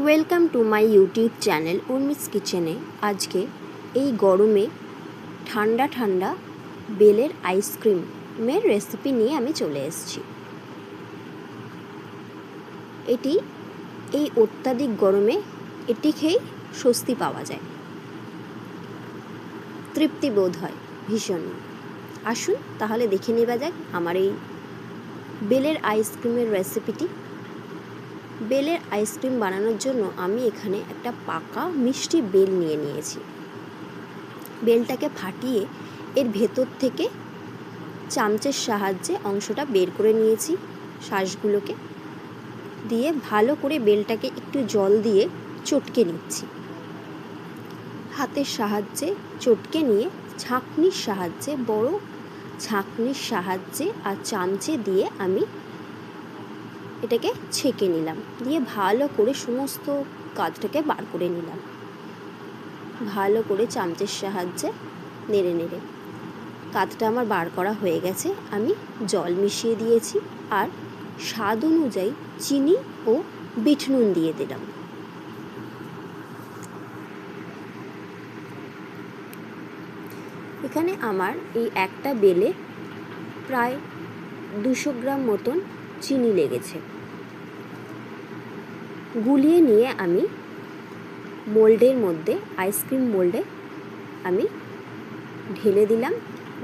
Welcome to my YouTube channel Urmi's কিচেনে। আজকে এই গরমে ঠান্ডা ঠান্ডা বেলের আইসক্রিমের রেসিপি নিয়ে আমি চলে এসেছি। এটি এই অত্যাধিক গরমে এটি খেয়ে স্বস্তি পাওয়া যায়, তৃপ্তি বোধ হয় ভীষণ। আসুন তাহলে দেখে নেওয়া যাক আমার এই বেলের আইসক্রিমের রেসিপিটি। বেলের আইসক্রিম বানানোর জন্য আমি এখানে একটা পাকা মিষ্টি বেল নিয়ে নিয়েছি। বেলটাকে ফাটিয়ে এর ভেতর থেকে চামচের সাহায্যে অংশটা বের করে নিয়েছি। শ্বাসগুলোকে দিয়ে ভালো করে বেলটাকে একটু জল দিয়ে চটকে নিচ্ছি। হাতের সাহায্যে চটকে নিয়ে ছাঁকনির সাহায্যে, বড় ছাঁকনির সাহায্যে আর চামচে দিয়ে আমি এটাকে ছেঁকে নিলাম। দিয়ে ভালো করে সমস্ত কাঠটাকে বার করে নিলাম। ভালো করে চামচের সাহায্যে নেড়ে নেড়ে কাঠটা আমার বার করা হয়ে গেছে। আমি জল মিশিয়ে দিয়েছি আর স্বাদ অনুযায়ী চিনি ও বিট নুন দিয়ে দিলাম। এখানে আমার এই একটা বেলে প্রায় 200 গ্রাম মতন চিনি লেগেছে। গুলিয়ে নিয়ে আমি মোল্ডের মধ্যে, আইসক্রিম মোল্ডে আমি ঢেলে দিলাম।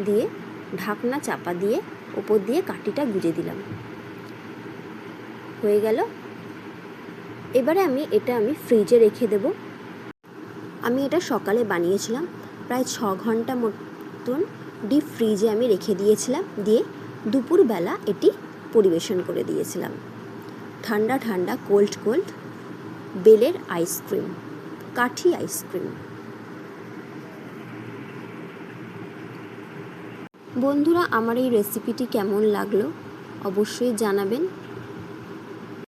দিয়ে ঢাকনা চাপা দিয়ে ওপর দিয়ে কাঠিটা গুঁজে দিলাম। হয়ে গেল। এবারে এটা আমি ফ্রিজে রেখে দেব। আমি এটা সকালে বানিয়েছিলাম, প্রায় 6 ঘন্টা মতন ডিপ ফ্রিজে আমি রেখে দিয়েছিলাম। দিয়ে দুপুরবেলা এটি পরিবেশন করে দিয়েছিলাম। ঠান্ডা ঠান্ডা কোল্ড কোল্ড বেলের আইসক্রিম, কাঠি আইসক্রিম। বন্ধুরা, আমার এই রেসিপিটি কেমন লাগলো অবশ্যই জানাবেন।